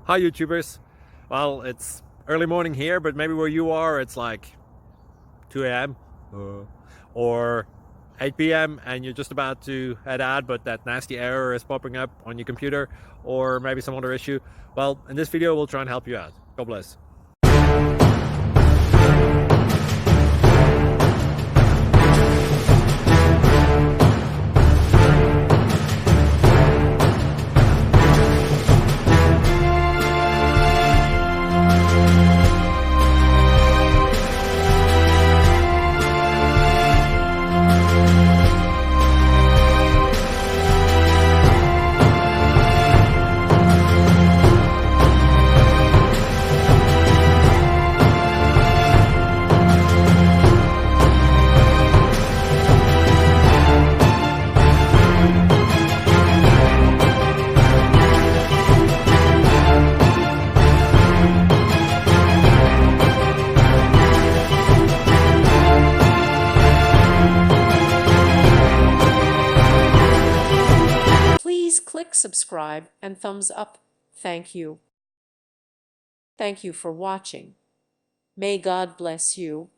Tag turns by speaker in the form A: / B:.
A: Hi YouTubers. Well, it's early morning here, but maybe where you are it's like 2 a.m. or 8 p.m. and you're just about to head out, but that nasty error is popping up on your computer, or maybe some other issue. Well, in this video we'll try and help you out. God bless.
B: Please click subscribe and thumbs up. Thank you. Thank you for watching. May God bless you.